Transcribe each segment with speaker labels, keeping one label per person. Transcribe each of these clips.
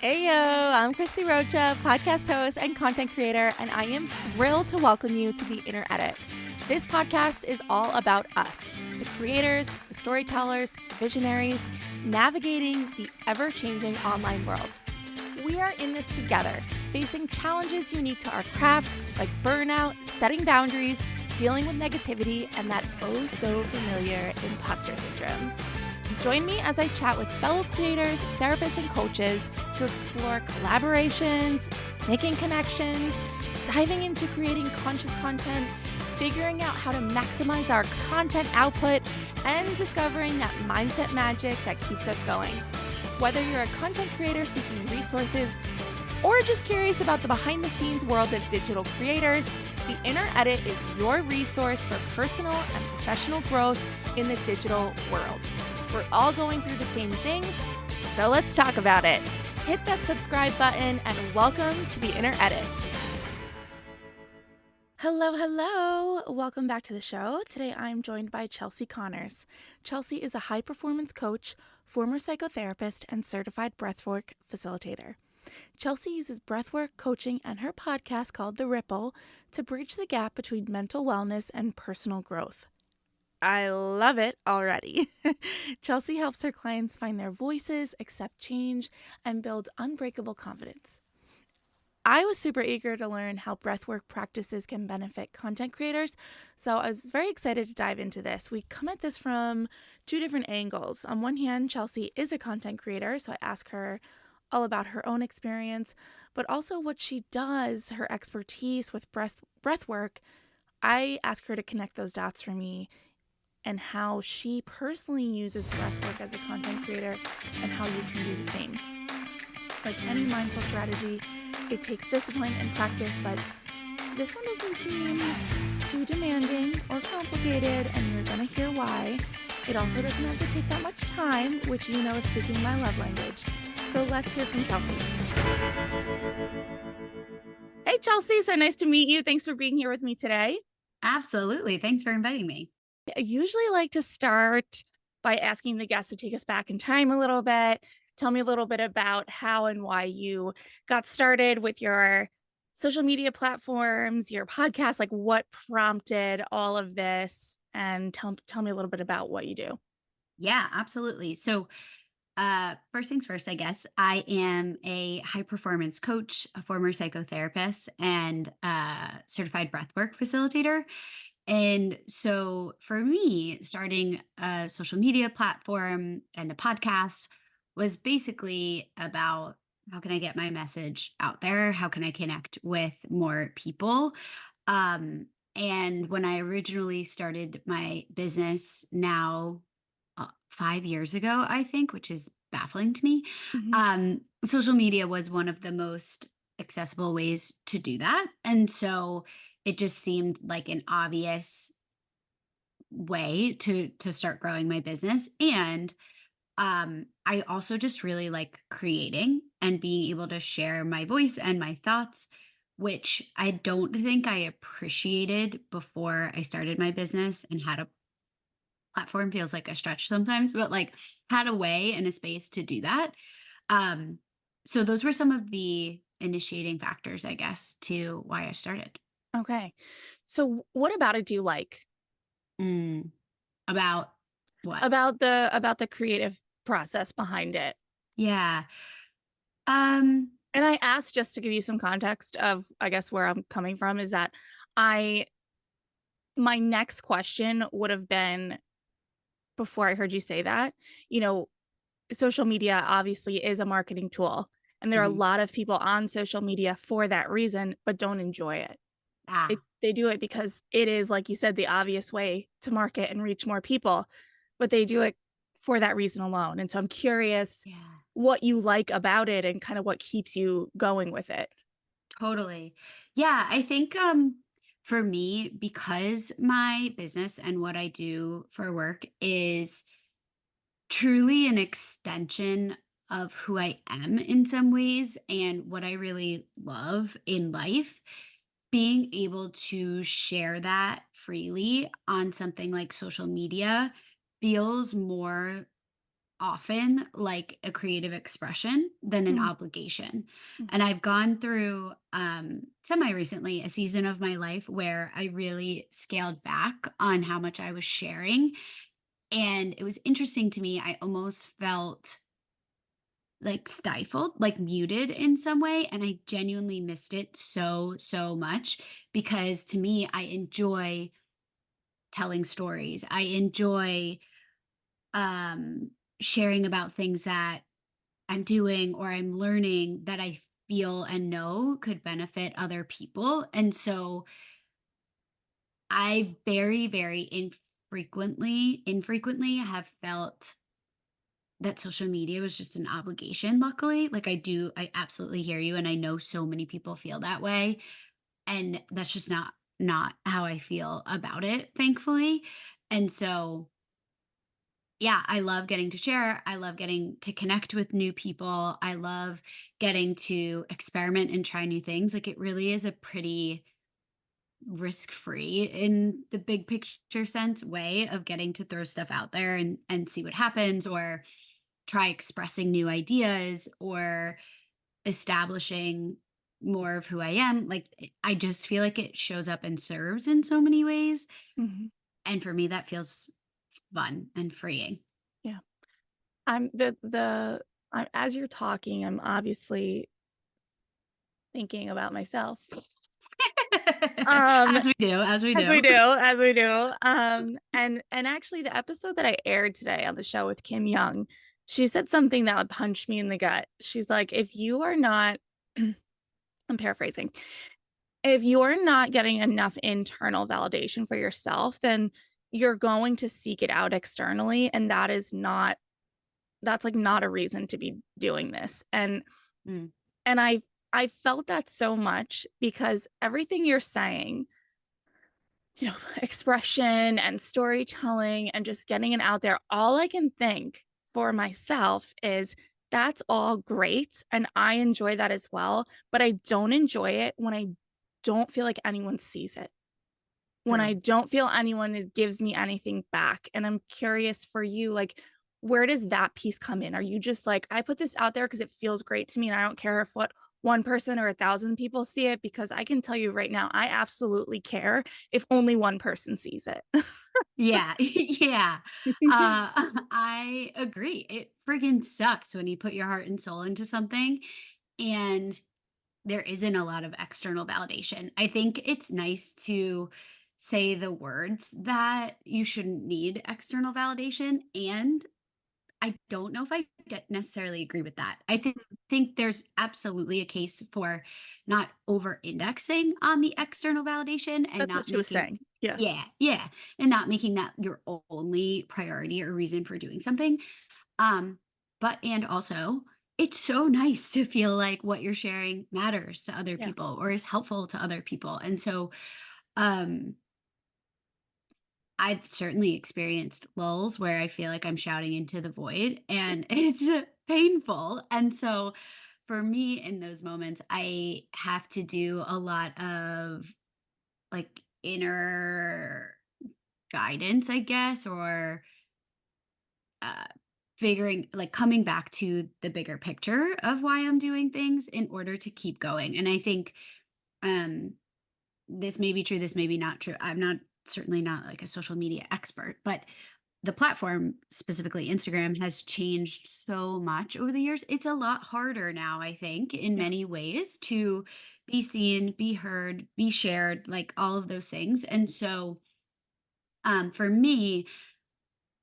Speaker 1: Heyo, I'm Christy Rocha, podcast host and content creator, and I am thrilled to welcome you to the Inner Edit. This podcast is all about us, the creators, the storytellers, visionaries, navigating the ever-changing online world. We are in this together, facing challenges unique to our craft, like burnout, setting boundaries, dealing with negativity, and that oh so familiar imposter syndrome. Join me as I chat with fellow creators, therapists, and coaches to explore collaborations, making connections, diving into creating conscious content, figuring out how to maximize our content output, and discovering that mindset magic that keeps us going. Whether you're a content creator seeking resources or just curious about the behind-the-scenes world of digital creators, the Inner Edit is your resource for personal and professional growth in the digital world. We're all going through the same things, so let's talk about it. Hit that subscribe button and welcome to the Inner Edit. Hello. Welcome back to the show. Today I'm joined by Chelsea Connors. Chelsea is a high-performance coach, former psychotherapist, and certified breathwork facilitator. Chelsea uses breathwork coaching and her podcast called The Ripple to bridge the gap between mental wellness and personal growth. I love it already. Chelsea helps her clients find their voices, accept change, and build unbreakable confidence. I was super eager to learn how breathwork practices can benefit content creators, so I was very excited to dive into this. We come at this from two different angles. On one hand, Chelsea is a content creator, so I ask her all about her own experience, but also what she does, her expertise with breathwork. I ask her to connect those dots for me and how she personally uses breathwork as a content creator and how you can do the same. Like any mindful strategy, it takes discipline and practice, but this one doesn't seem too demanding or complicated, and you're going to hear why. It also doesn't have to take that much time, which you know is speaking my love language. So let's hear from Chelsea. Hey, Chelsea, so nice to meet you. Thanks for being here with me today.
Speaker 2: Absolutely. Thanks for inviting me.
Speaker 1: I usually like to start by asking the guests to take us back in time a little bit. Tell me a little bit about how and why you got started with your social media platforms, your podcast, like what prompted all of this, and tell me a little bit about what you do.
Speaker 2: Yeah, absolutely. So, first things first, I guess, I am a high performance coach, a former psychotherapist, and certified breathwork facilitator. And so, for me, starting a social media platform and a podcast was basically about how can I get my message out there? How can I connect with more people? Um, and when I originally started my business now 5 years ago, I think, which is baffling to me.
Speaker 1: Mhm.
Speaker 2: Social media was one of the most accessible ways to do that. And so it just seemed like an obvious way to start growing my business. And I also just really like creating and being able to share my voice and my thoughts, which I don't think I appreciated before I started my business and had a platform feels like a stretch sometimes, but like had a way and a space to do that. Um, so those were some of the initiating factors, I guess, to why I started.
Speaker 1: Okay. So what about it do you like?
Speaker 2: Mm, about what?
Speaker 1: About the creative process behind it?
Speaker 2: Yeah. Um,
Speaker 1: And I asked just to give you some context of, I guess, where I'm coming from is that I my next question would have been before I heard you say that, you know, social media obviously is a marketing tool, and there are a
Speaker 2: mhm.
Speaker 1: lot of people on social media for that reason, but don't enjoy it.
Speaker 2: Ah,
Speaker 1: They do it because it is, like you said, the obvious way to market and reach more people, but they do it for that reason alone. And so I'm curious
Speaker 2: yeah.
Speaker 1: what you like about it and kind of what keeps you going with it.
Speaker 2: Totally. Yeah, I think for me, because my business and what I do for work is truly an extension of who I am in some ways and what I really love in life, being able to share that freely on something like social media feels more often like a creative expression than an
Speaker 1: Mhm,
Speaker 2: obligation.
Speaker 1: mhm,
Speaker 2: And I've gone through semi recently a season of my life where I really scaled back on how much I was sharing. And it was interesting to me. I almost felt like stifled, like muted in some way. And I genuinely missed it so, so much because to me, I enjoy telling stories. I enjoy um, sharing about things that I'm doing or I'm learning that I feel and know could benefit other people. And so I very, very infrequently have felt that social media was just an obligation, luckily. Like I absolutely hear you. And I know so many people feel that way. And that's just not how I feel about it, thankfully. And so yeah, I love getting to share. I love getting to connect with new people. I love getting to experiment and try new things. Like it really is a pretty risk free in the big picture sense way of getting to throw stuff out there and see what happens or try expressing new ideas or establishing more of who I am. Like I just feel like it shows up and serves in so many ways.
Speaker 1: mhm.
Speaker 2: And for me, that feels fun and freeing.
Speaker 1: Yeah. I'm the I as you're talking, I'm obviously thinking about myself. Um,
Speaker 2: As we do, as we
Speaker 1: as we
Speaker 2: do.
Speaker 1: do, as we do. And actually the episode that I aired today on the show with Kim Young, she said something that would punch me in the gut. She's like, if you are not I'm paraphrasing. If you're not getting enough internal validation for yourself, then you're going to seek it out externally, and that's like not a reason to be doing this.
Speaker 2: Mm,
Speaker 1: And I felt that so much because everything you're saying, expression and storytelling and just getting it out there, all I can think for myself is that's all great and I enjoy that as well, but I don't enjoy it when I don't feel like anyone sees it. When I
Speaker 2: true.
Speaker 1: don't feel anyone gives me anything back. And I'm curious for you, like, where does that piece come in? Are you just like, I put this out there because it feels great to me and I don't care if what one person or 1,000 people see it? Because I can tell you right now, I absolutely care if only one person sees it.
Speaker 2: Yeah, yeah. I agree. It friggin' sucks when you put your heart and soul into something and there isn't a lot of external validation. I think it's nice to say the words that you shouldn't need external validation, and I don't know if I necessarily agree with that. I think there's absolutely a case for not over indexing on the external validation and
Speaker 1: That's what
Speaker 2: not
Speaker 1: she was
Speaker 2: making
Speaker 1: saying. Yes.
Speaker 2: yeah, yeah, and not making that your only priority or reason for doing something. Um but and also it's so nice to feel like what you're sharing matters to other
Speaker 1: Yeah.
Speaker 2: people or is helpful to other people. And so um I've certainly experienced lulls where I feel like I'm shouting into the void and it's painful. And so for me in those moments, I have to do a lot of like inner guidance, I guess, or uh, figuring like coming back to the bigger picture of why I'm doing things in order to keep going. And I think um this may be true, this may be not true. I'm not certainly not like a social media expert, but the platform, specifically Instagram, has changed so much over the years. It's a lot harder now, I think, in
Speaker 1: Yeah.
Speaker 2: many ways to be seen, be heard, be shared, like all of those things. And so for me,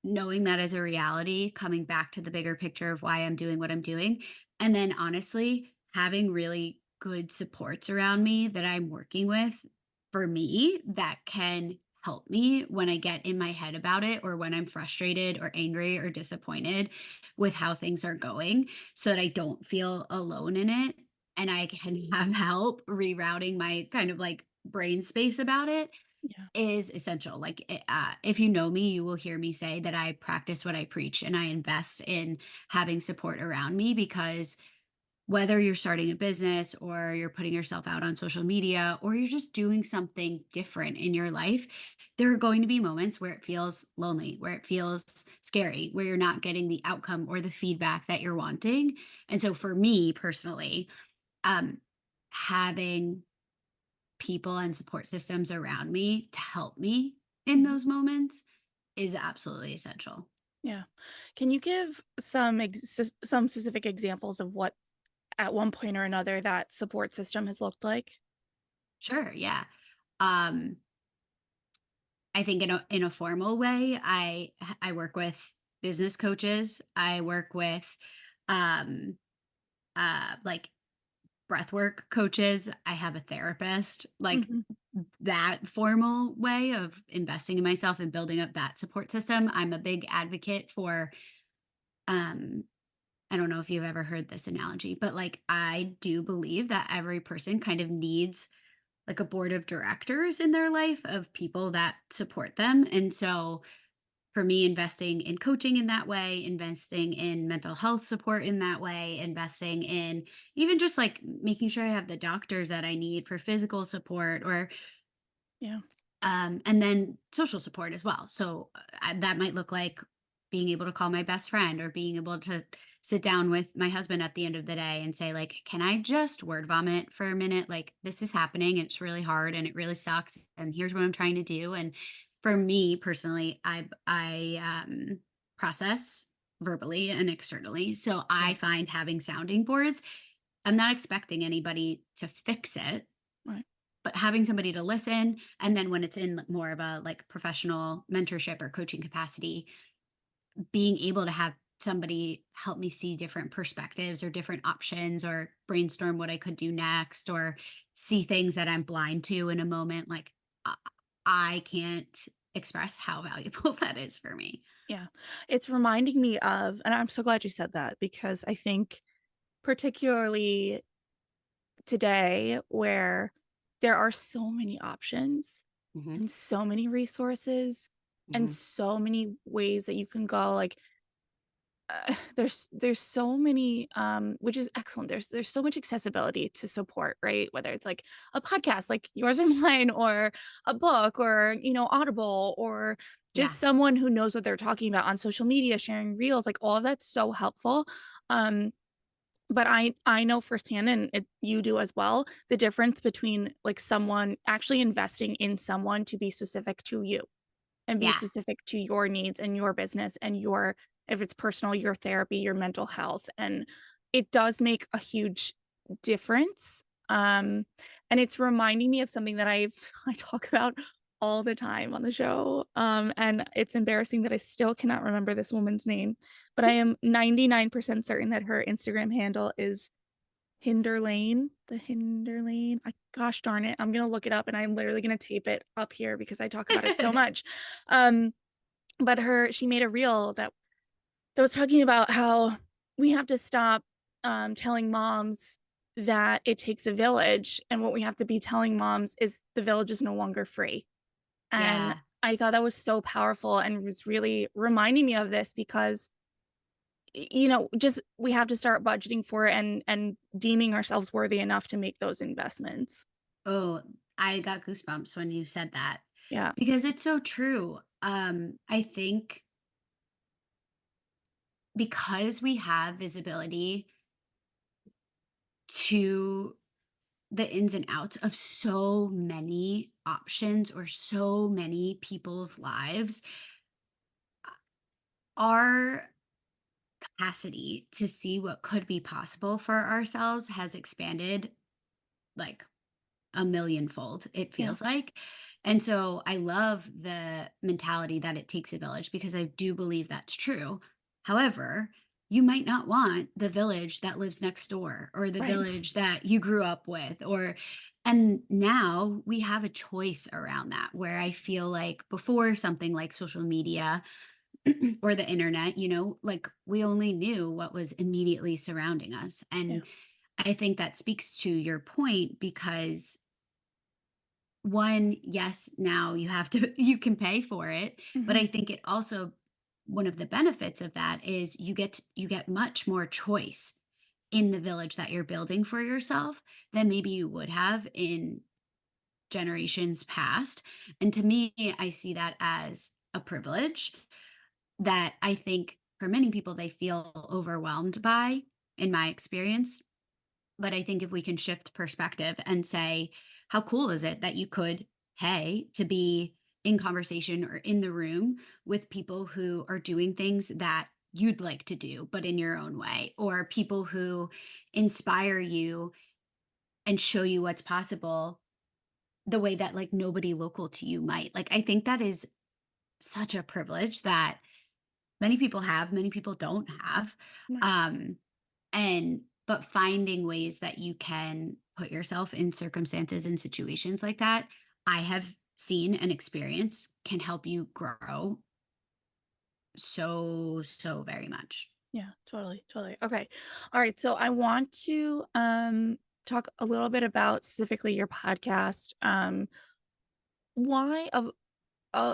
Speaker 2: knowing that as a reality, coming back to the bigger picture of why I'm doing what I'm doing, and then honestly, having really good supports around me that I'm working with for me that can help me when I get in my head about it or when I'm frustrated or angry or disappointed with how things are going so that I don't feel alone in it and I can have help rerouting my kind of like brain space about it
Speaker 1: Yeah.
Speaker 2: is essential. Like, if you know me, you will hear me say that I practice what I preach and I invest in having support around me because whether you're starting a business or you're putting yourself out on social media or you're just doing something different in your life, there are going to be moments where it feels lonely, where it feels scary, where you're not getting the outcome or the feedback that you're wanting. And so for me personally, um, having people and support systems around me to help me in
Speaker 1: Mhm.
Speaker 2: those moments is absolutely essential.
Speaker 1: Yeah. Can you give some specific examples of what at one point or another that support system has looked like?
Speaker 2: Sure, yeah. Um, I think in a formal way, I work with business coaches. I work with um like breathwork coaches. I have a therapist. Like
Speaker 1: Mhm.
Speaker 2: that formal way of investing in myself and building up that support system. I'm a big advocate for um I don't know if you've ever heard this analogy, but like I do believe that every person kind of needs like a board of directors in their life of people that support them. And so for me, investing in coaching in that way, investing in mental health support in that way, investing in even just like making sure I have the doctors that I need for physical support or
Speaker 1: Yeah.
Speaker 2: and then social support as well. So that might look like being able to call my best friend or being able to sit down with my husband at the end of the day and say like, can I just word vomit for a minute? Like this is happening. It's really hard and it really sucks. And here's what I'm trying to do. And for me personally, I process verbally and externally. So I
Speaker 1: Yeah.
Speaker 2: find having sounding boards, I'm not expecting anybody to fix it,
Speaker 1: Right.
Speaker 2: but having somebody to listen, and then when it's in more of a like professional mentorship or coaching capacity, being able to have somebody help me see different perspectives or different options or brainstorm what I could do next or see things that I'm blind to in a moment, like I I can't express how valuable that is for me.
Speaker 1: Yeah. It's reminding me of, and I'm so glad you said that because I think particularly today where there are so many options
Speaker 2: Mhm,
Speaker 1: and so many resources and
Speaker 2: mhm.
Speaker 1: so many ways that you can go, like, there's so many, which is excellent. There's so much accessibility to support, right? Whether it's like a podcast like yours or mine, or a book, or Audible, or
Speaker 2: Yeah,
Speaker 1: just someone who knows what they're talking about on social media, sharing reels, like all of that's so helpful. Um, but I know firsthand, and you do as well, the difference between like someone actually investing in someone to be specific to you and be
Speaker 2: yeah.
Speaker 1: specific to your needs and your business and your, if it's personal, your therapy, your mental health, and it does make a huge difference. And it's reminding me of something that I talk about all the time on the show, and it's embarrassing that I still cannot remember this woman's name, but I am 99% certain that her Instagram handle is Hinderlane. Gosh darn it, I'm gonna look it up, and I'm literally gonna tape it up here because I talk about it so much. Um, but she made a reel that was talking about how we have to stop, telling moms that it takes a village, and what we have to be telling moms is the village is no longer free. And
Speaker 2: Yeah.
Speaker 1: I thought that was so powerful and was really reminding me of this because just we have to start budgeting for it and deeming ourselves worthy enough to make those investments.
Speaker 2: Oh, I got goosebumps when you said that
Speaker 1: Yeah.
Speaker 2: because it's so true. I think because we have visibility to the ins and outs of so many options or so many people's lives, our capacity to see what could be possible for ourselves has expanded like a millionfold, it
Speaker 1: Yeah.
Speaker 2: feels like. And so I love the mentality that it takes a village because I do believe that's true. However, you might not want the village that lives next door or the
Speaker 1: Right.
Speaker 2: village that you grew up with or and now we have a choice around that where I feel like before something like social media or the internet, like we only knew what was immediately surrounding us.
Speaker 1: Yeah.
Speaker 2: And I think that speaks to your point because one, yes, now you have to you can pay for it, but
Speaker 1: Mhm.
Speaker 2: I think it also one of the benefits of that is you get much more choice in the village that you're building for yourself than maybe you would have in generations past. And to me, I see that as a privilege that I think for many people they feel overwhelmed by, in my experience. But I think if we can shift perspective and say, how cool is it that you could pay to be in conversation or in the room with people who are doing things that you'd like to do, but in your own way, or people who inspire you and show you what's possible the way that like nobody local to you might. Like, I think that is such a privilege that many people have, many people don't have.
Speaker 1: Right.
Speaker 2: Um, and but finding ways that you can put yourself in circumstances and situations like that, I have seen and experienced can help you grow so very much.
Speaker 1: Yeah, totally, totally. Okay. All right. So I want to talk a little bit about specifically your podcast. Why of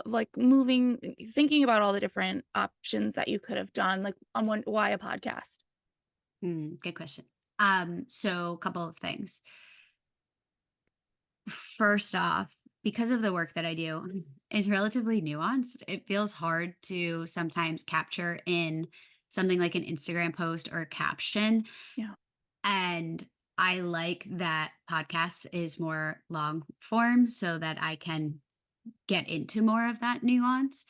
Speaker 1: like moving thinking about all the different options that you could have done, like on one why a podcast?
Speaker 2: Good question. So a couple of things. First off, because of the work that I do, is relatively nuanced. It feels hard to sometimes capture in something like an Instagram post or a caption.
Speaker 1: Yeah.
Speaker 2: And I like that podcasts is more long form so that I can get into more of that nuance.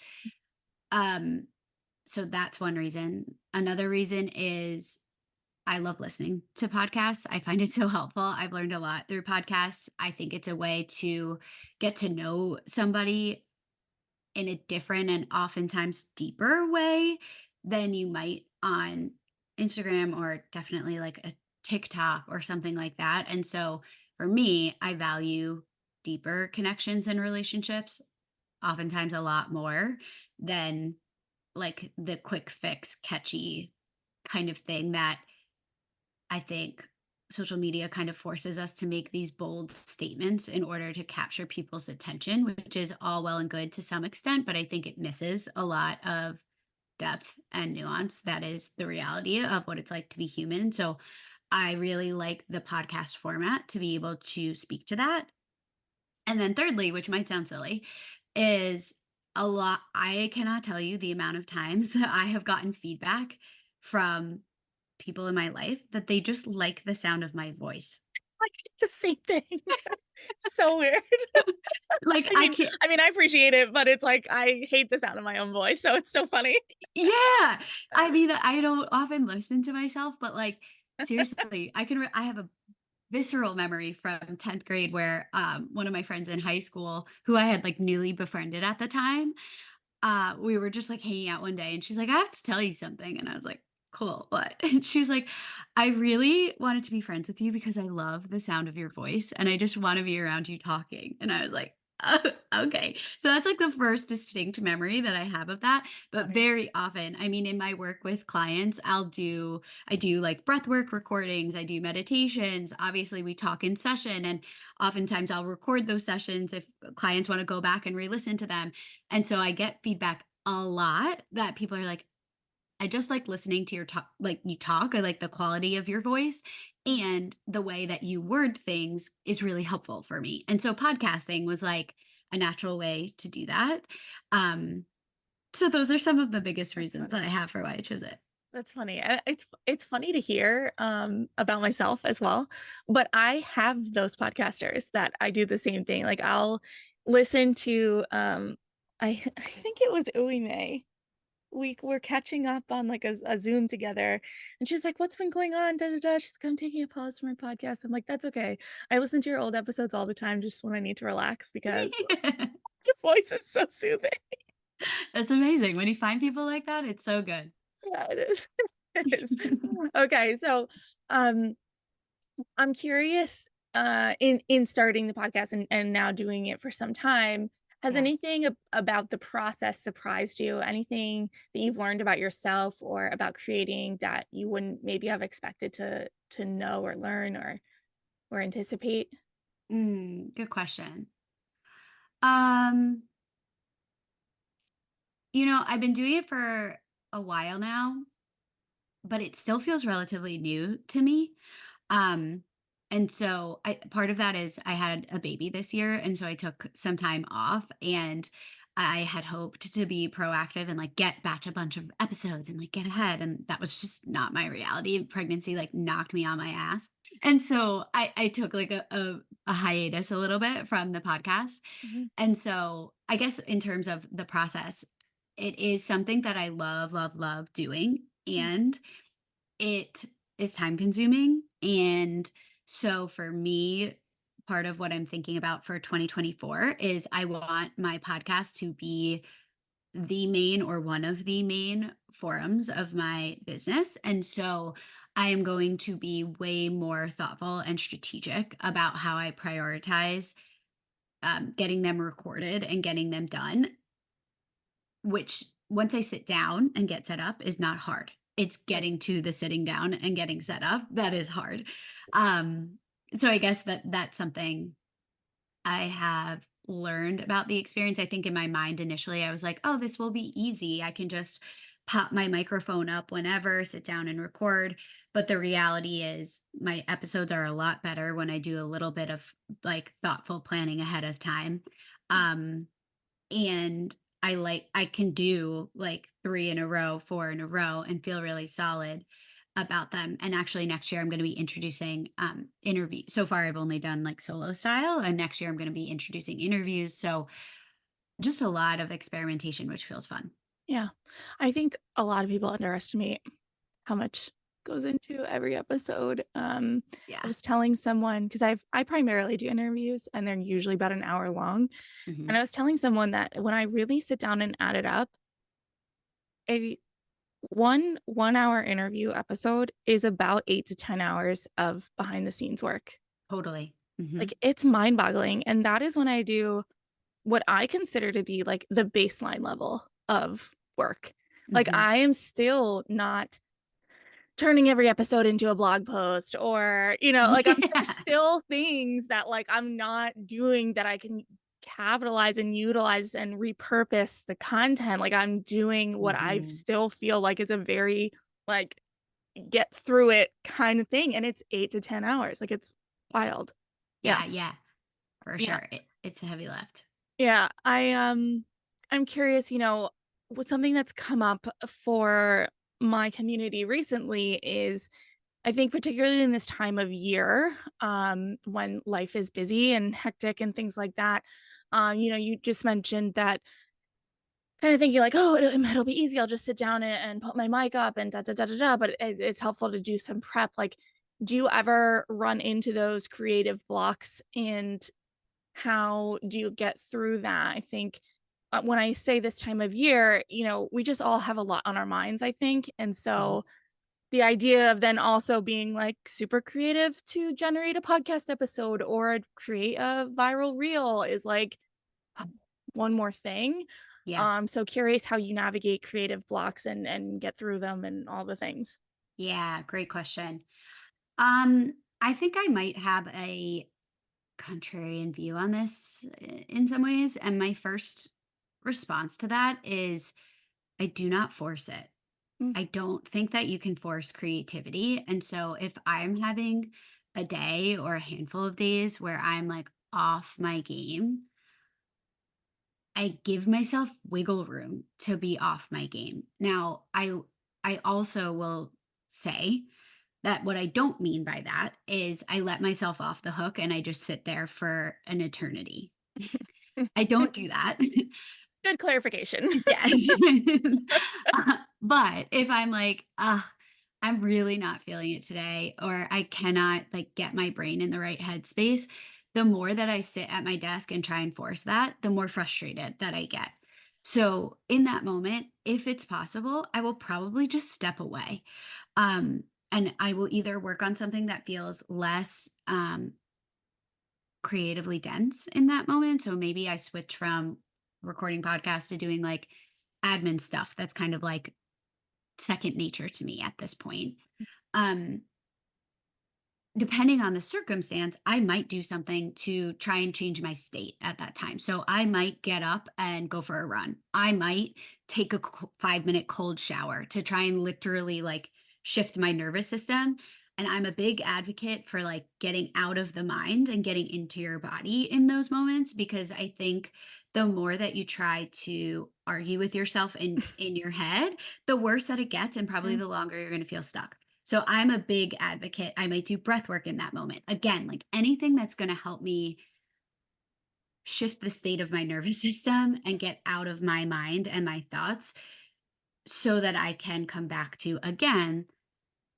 Speaker 2: Um, so that's one reason. Another reason is I love listening to podcasts. I find it so helpful. I've learned a lot through podcasts. I think it's a way to get to know somebody in a different and oftentimes deeper way than you might on Instagram or definitely like a TikTok or something like that. And so for me, I value deeper connections and relationships, oftentimes a lot more than like the quick fix, catchy kind of thing that I think social media kind of forces us to make these bold statements in order to capture people's attention, which is all well and good to some extent, but I think it misses a lot of depth and nuance that is the reality of what it's like to be human. So I really like the podcast format to be able to speak to that. And then thirdly, which might sound silly, is a lot I cannot tell you the amount of times that I have gotten feedback from people in my life that they just like the sound of my voice.
Speaker 1: I did the same thing. So weird.
Speaker 2: Like
Speaker 1: I
Speaker 2: I
Speaker 1: mean
Speaker 2: can't.
Speaker 1: I mean, I appreciate it, but it's like I hate the sound of my own voice, so it's so funny.
Speaker 2: Yeah. I mean, I don't often listen to myself, but like seriously, I have a visceral memory from 10th grade where one of my friends in high school who I had like newly befriended at the time, we were just like hanging out one day and she's like, I have to tell you something. And I was like, cool, what? And she's like, I really wanted to be friends with you because I love the sound of your voice and I just want to be around you talking. And I was like, oh, okay. So that's like the first distinct memory that I have of that. But
Speaker 1: Funny.
Speaker 2: very often, I mean, in my work with clients, I do like breathwork recordings, I do meditations. Obviously, we talk in session, and oftentimes I'll record those sessions if clients want to go back and re listen to them. And so I get feedback a lot that people are like, I just like listening to your talk, like you talk. I like the quality of your voice and the way that you word things is really helpful for me. And so podcasting was like a natural way to do that. Um, so those are some of the biggest
Speaker 1: That's
Speaker 2: reasons that
Speaker 1: funny.
Speaker 2: I have for why I chose it.
Speaker 1: That's funny. And it's funny to hear about myself as well. But I have those podcasters that I do the same thing. Like I'll listen to I think it was Uwe May. We were catching up on like a Zoom together and she's like, what's been going on? Da da da. She's like, I'm taking a pause from my podcast. I'm like, that's okay. I listen to your old episodes all the time just when I need to relax because your voice is so soothing.
Speaker 2: That's amazing. When you find people like that, it's so good.
Speaker 1: Yeah, it is. It is. Okay, so um I'm curious, in starting the podcast and now doing it for some time, has
Speaker 2: Yeah.
Speaker 1: anything about the process surprised you? Anything that you've learned about yourself or about creating that you wouldn't maybe have expected to know or learn or anticipate?
Speaker 2: Good question. Um, I've been doing it for a while now, but it still feels relatively new to me. Um, and so I part of that is I had a baby this year, and so I took some time off, and I had hoped to be proactive and like get batch a bunch of episodes and like get ahead. And that was just not my reality. Pregnancy like knocked me on my ass. And so I took like a hiatus a little bit from the podcast.
Speaker 1: Mhm.
Speaker 2: And so I guess in terms of the process, it is something that I love, love, love doing.
Speaker 1: Mm.
Speaker 2: And it is time consuming. And so for me, part of what I'm thinking about for 2024 is I want my podcast to be the main or one of the main forums of my business. And so I am going to be way more thoughtful and strategic about how I prioritize getting them recorded and getting them done, which once I sit down and get set up is not hard. It's
Speaker 1: Right.
Speaker 2: getting to the sitting down and getting set up that is hard. Um, so I guess that's something I have learned about the experience. I think in my mind initially, I was like, oh, this will be easy. I can just pop my microphone up whenever, sit down and record. But the reality is, my episodes are a lot better when I do a little bit of like thoughtful planning ahead of time. Um, and I can do like 3 in a row, 4 in a row and feel really solid about them. And actually next year I'm going to be introducing interview. So far I've only done like solo style, and next year I'm going to be introducing interviews. So just a lot of experimentation, which feels fun.
Speaker 1: Yeah. I think a lot of people underestimate how much goes into every episode. I
Speaker 2: Yeah.
Speaker 1: was telling someone because I primarily do interviews and they're usually about an hour long. And
Speaker 2: Hmm.
Speaker 1: I was telling someone that when I really sit down and add it up, a 1 hour interview episode is about 8 to 10 hours of behind the scenes work.
Speaker 2: Totally. Hmm.
Speaker 1: Like it's mind boggling. And that is when I do what I consider to be like the baseline level of work. Like
Speaker 2: Hmm.
Speaker 1: I am still not turning every episode into a blog post or, like there's
Speaker 2: Yeah.
Speaker 1: still things that like I'm not doing that I can capitalize and utilize and repurpose the content. Like I'm doing what I
Speaker 2: Hmm.
Speaker 1: still feel like is a very like get through it kind of thing. And it's 8 to 10 hours. Like it's wild. Yeah.
Speaker 2: Yeah. Yeah. For
Speaker 1: Yeah.
Speaker 2: sure. It's a heavy lift.
Speaker 1: Yeah, I'm curious, what something that's come up for my community recently is I think particularly in this time of year, when life is busy and hectic and things like that. You just mentioned that kind of thinking like, oh, it'll be easy. I'll just sit down and put my mic up and da da da da da. But it's helpful to do some prep. Like, do you ever run into those creative blocks and how do you get through that? I think when I say this time of year, we just all have a lot on our minds, I think. And
Speaker 2: Mhm.
Speaker 1: so the idea of then also being like super creative to generate a podcast episode or create a viral reel is like one more thing.
Speaker 2: Yeah.
Speaker 1: So curious how you navigate creative blocks and get through them and all the things.
Speaker 2: Yeah. Great question. I think I might have a contrarian view on this in some ways. And my first response to that is I do not force it.
Speaker 1: Mm.
Speaker 2: I don't think that you can force creativity. And so if I'm having a day or a handful of days where I'm like off my game, I give myself wiggle room to be off my game. Now, I also will say that what I don't mean by that is I let myself off the hook and I just sit there for an eternity. I don't do that.
Speaker 1: Good clarification.
Speaker 2: Yes. But if I'm like, I'm really not feeling it today, or I cannot like get my brain in the right headspace, the more that I sit at my desk and try and force that, the more frustrated that I get. So in that moment, if it's possible, I will probably just step away. Um, and I will either work on something that feels less creatively dense in that moment. So maybe I switch from recording podcasts to doing like admin stuff that's kind of like second nature to me at this point. Um, Depending on the circumstance, I might do something to try and change my state at that time. So I might get up and go for a run. I might take a 5-minute cold shower to try and literally like shift my nervous system. And I'm a big advocate for like getting out of the mind and getting into your body in those moments, because I think the more that you try to argue with yourself in your head, the worse that it gets and probably
Speaker 1: Mm,
Speaker 2: the longer you're going to feel stuck. So I'm a big advocate. I might do breath work in that moment. Again, like anything that's going to help me shift the state of my nervous system and get out of my mind and my thoughts so that I can come back to, again,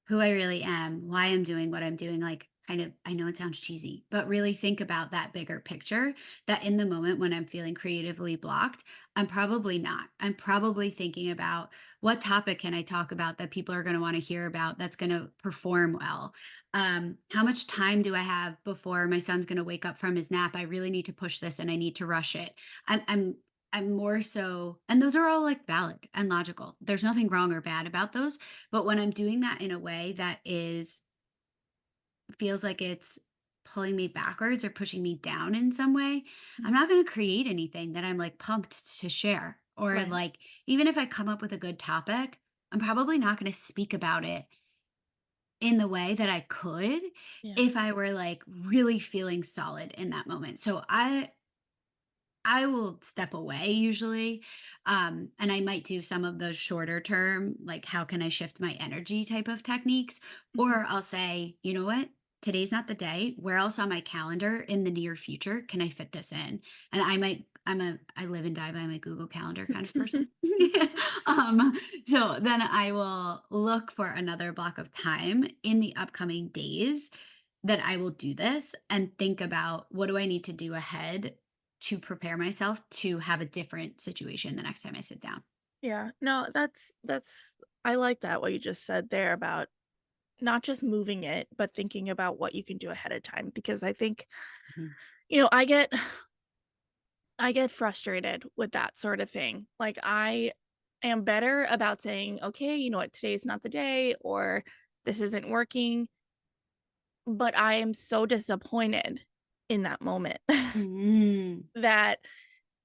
Speaker 2: who I really am, why I'm doing what I'm doing. Like, kind of, I know it sounds cheesy, but really think about that bigger picture, that in the moment when I'm feeling creatively blocked, I'm probably not. I'm probably thinking about what topic can I talk about that people are going to want to hear about that's going to perform well. How much time do I have before my son's going to wake up from his nap? I really need to push this and I need to rush it. I'm more so, and those are all like valid and logical. There's nothing wrong or bad about those, but when I'm doing that in a way that is feels like it's pulling me backwards or pushing me down in some way, I'm
Speaker 1: mm,
Speaker 2: not going to create anything that I'm like pumped to share. Or
Speaker 1: right.
Speaker 2: like, even if I come up with a good topic, I'm probably not going to speak about it in the way that I could
Speaker 1: Yeah.
Speaker 2: if I were like really feeling solid in that moment. So I will step away usually. And I might do some of those shorter term, like, how can I shift my energy type of techniques?
Speaker 1: Mhm.
Speaker 2: Or I'll say, you know what? Today's not the day. Where else on my calendar in the near future can I fit this in? And I live and die by my Google Calendar kind of person. um, so then I will look for another block of time in the upcoming days that I will do this and think about what do I need to do ahead to prepare myself to have a different situation the next time I sit down.
Speaker 1: Yeah. No, that's I like that what you just said there about not just moving it, but thinking about what you can do ahead of time because I think,
Speaker 2: Mhm.
Speaker 1: I get frustrated with that sort of thing. Like I am better about saying, "Okay, you know what? Today's not the day," or "This isn't working," but I am so disappointed in that moment
Speaker 2: Mm.
Speaker 1: that,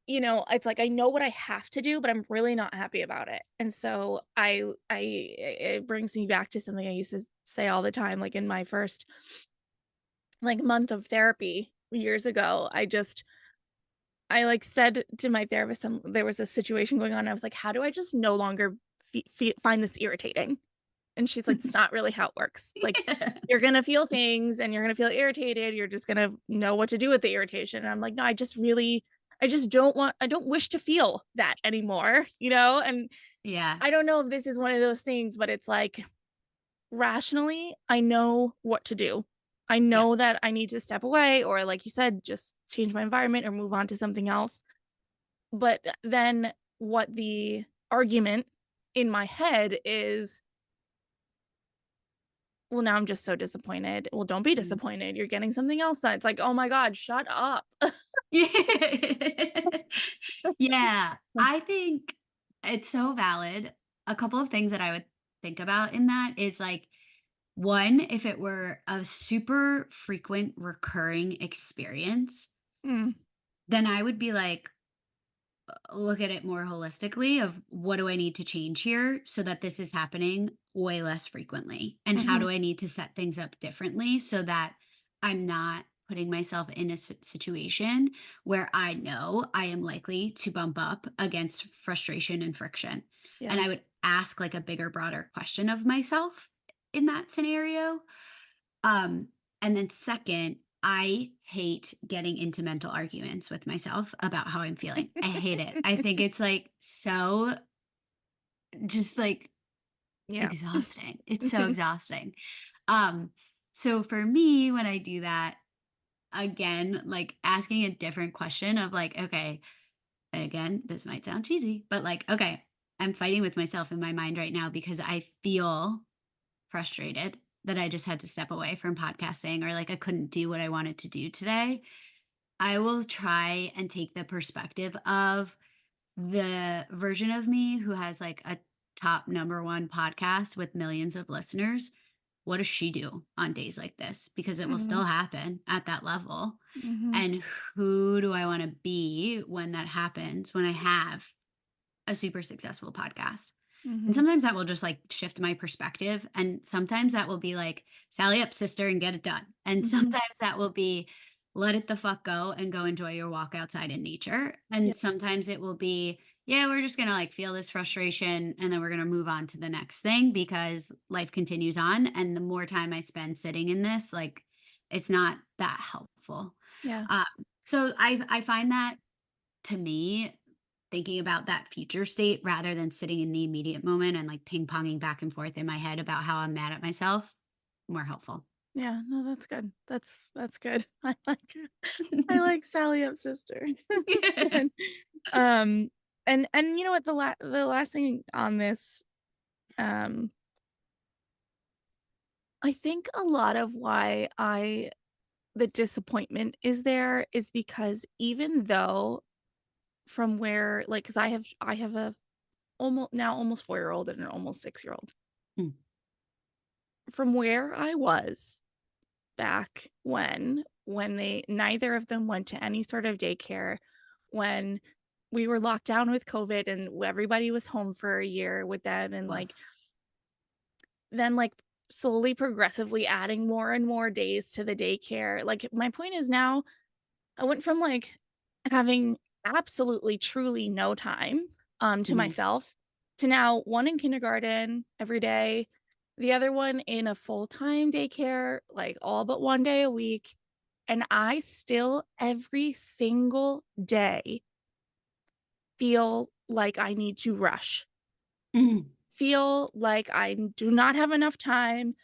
Speaker 1: it's like I know what I have to do, but I'm really not happy about it. And so it brings me back to something I used to say all the time, like in my first like month of therapy years ago. I like said to my therapist, there was a situation going on. I was like, how do I just no longer find this irritating? And she's like, it's not really how it works. Like,
Speaker 2: Yeah.
Speaker 1: you're gonna feel things and you're gonna feel irritated. You're just gonna know what to do with the irritation. And I'm like, no, I just I don't wish to feel that anymore, And
Speaker 2: Yeah.
Speaker 1: I don't know if this is one of those things, but it's like rationally, I know what to do. I
Speaker 2: Yeah.
Speaker 1: know that I need to step away or, like you said, just change my environment or move on to something else. But then what the argument in my head is, well, now I'm just so disappointed. Well, don't be
Speaker 2: Mm.
Speaker 1: disappointed. You're getting something else done. It's like, oh my God, shut up.
Speaker 2: Yeah. I think it's so valid. A couple of things that I would think about in that is like, one, if it were a super frequent recurring experience,
Speaker 1: Mm,
Speaker 2: then I would be like, look at it more holistically of what do I need to change here so that this is happening way less frequently, and how
Speaker 1: mhm,
Speaker 2: do I need to set things up differently so that I'm not putting myself in a situation where I know I am likely to bump up against frustration and friction. And
Speaker 1: yeah.
Speaker 2: I would ask like a bigger, broader question of myself in that scenario. um, and then second, I hate getting into mental arguments with myself about how I'm feeling. I hate it. I think it's like so just like
Speaker 1: Yeah.
Speaker 2: exhausting. It's so exhausting. Um, so for me, when I do that, again, like asking a different question of like, okay, and again, this might sound cheesy, but like, okay, I'm fighting with myself in my mind right now because I feel frustrated that I just had to step away from podcasting, or like I couldn't do what I wanted to do today. I will try and take the perspective of the version of me who has like a top number one podcast with millions of listeners. What does she do on days like this? Because it will
Speaker 1: Mhm,
Speaker 2: still happen at that level.
Speaker 1: mhm,
Speaker 2: And who do I want to be when that happens, when I have a super successful podcast? And
Speaker 1: Mhm.
Speaker 2: sometimes that will just like shift my perspective. And sometimes that will be like, Sally up, sister, and get it done. And
Speaker 1: Mhm.
Speaker 2: sometimes that will be, let it the fuck go and go enjoy your walk outside in nature.
Speaker 1: Yeah.
Speaker 2: And sometimes it will be, yeah, we're just going to like feel this frustration and then we're going to move on to the next thing because life continues on. And the more time I spend sitting in this, like, it's not that helpful.
Speaker 1: Yeah.
Speaker 2: Um, so I find that to me, thinking about that future state rather than sitting in the immediate moment and like ping ponging back and forth in my head about how I'm mad at myself, more helpful.
Speaker 1: Yeah. No, that's good. That's good. I like Sally Up Sister. That's
Speaker 2: Yeah.
Speaker 1: good. Um, and you know what? The last thing on this, um, I think a lot of why I the disappointment is there is because even though from where like, because I have a almost 4-year-old and an almost 6-year-old.
Speaker 2: Mm,
Speaker 1: From where I was back when they neither of them went to any sort of daycare, when we were locked down with COVID and everybody was home for a year with them, and, like,
Speaker 2: woof.
Speaker 1: then, like, slowly progressively adding more and more days to the daycare. Like, my point is now I went from, like, having absolutely truly no time, to
Speaker 2: Mhm,
Speaker 1: myself, to now one in kindergarten every day, the other one in a full-time daycare, like, all but 1 day a week, and I still every single day feel like I need to rush,
Speaker 2: mhm,
Speaker 1: feel like I do not have enough time.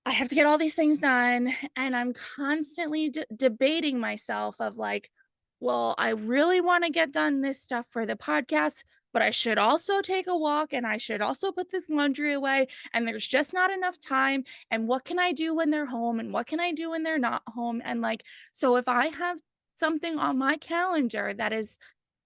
Speaker 1: I have to get all these things done, and I'm constantly debating myself of like, well, I really want to get done this stuff for the podcast, but I should also take a walk and I should also put this laundry away, and there's just not enough time. And what can I do when they're home? And what can I do when they're not home? And like, so if I have something on my calendar that is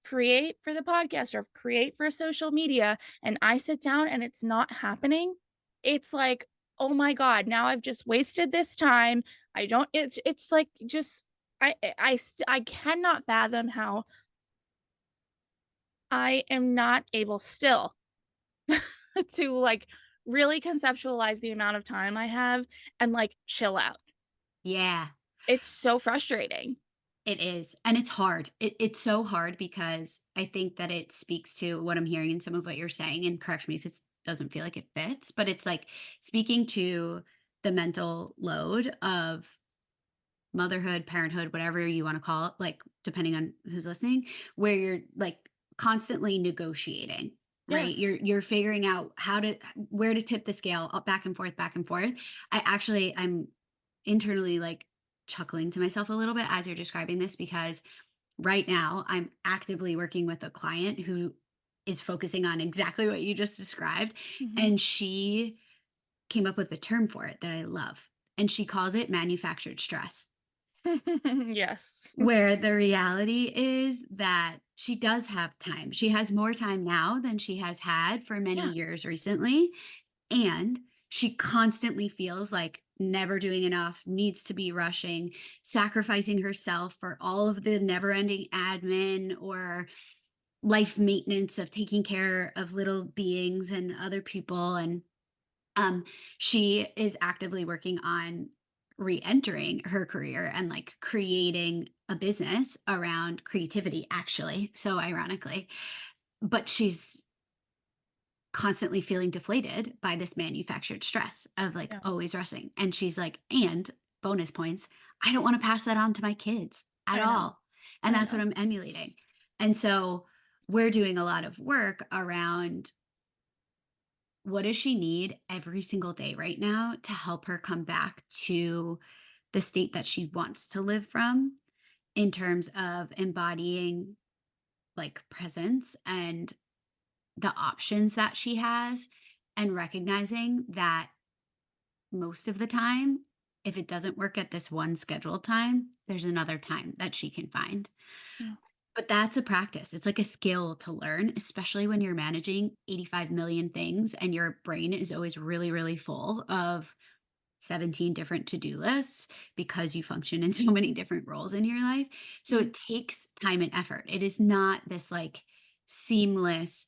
Speaker 1: create for the podcast or create for social media and I sit down and it's not happening, it's like, "Oh my god, now I've just wasted this time." I don't it's like just I cannot fathom how I am not able still to, like, really conceptualize the amount of time I have and, like, chill out.
Speaker 2: yeah,
Speaker 1: It's so frustrating.
Speaker 2: it is, and it's hard. It's so hard because I think that it speaks to what I'm hearing in some of what you're saying, and correct me if it doesn't feel like it fits, but it's like speaking to the mental load of motherhood, parenthood, whatever you want to call it, like depending on who's listening, where you're like constantly negotiating, right?
Speaker 1: Yes.
Speaker 2: You're figuring out how to where to tip the scale up back and forth, back and forth. I'm internally like chuckling to myself a little bit as you're describing this because right now I'm actively working with a client who is focusing on exactly what you just described.
Speaker 1: Mhm.
Speaker 2: And she came up with a term for it that I love. And she calls it manufactured stress,
Speaker 1: Yes.
Speaker 2: where the reality is that she does have time. She has more time now than she has had for many
Speaker 1: Yeah.
Speaker 2: years recently. And she constantly feels like never doing enough, needs to be rushing, sacrificing herself for all of the never ending admin or life maintenance of taking care of little beings and other people. And um, she is actively working on re-entering her career and like creating a business around creativity, actually. So ironically, but she's constantly feeling deflated by this manufactured stress of like
Speaker 1: Yeah.
Speaker 2: always rushing. And she's like, and bonus points, I don't want to pass that on to my kids at
Speaker 1: I know.
Speaker 2: all. And
Speaker 1: I
Speaker 2: that's what
Speaker 1: know.
Speaker 2: I'm emulating. And so we're doing a lot of work around what does she need every single day right now to help her come back to the state that she wants to live from in terms of embodying like presence and the options that she has and recognizing that most of the time if it doesn't work at this one scheduled time there's another time that she can find,
Speaker 1: Yeah.
Speaker 2: but that's a practice. It's like a skill to learn, especially when you're managing 85 million things and your brain is always really, really full of 17 different to-do lists because you function in so many different roles in your life. So
Speaker 1: Mhm.
Speaker 2: it takes time and effort. It is not this like seamless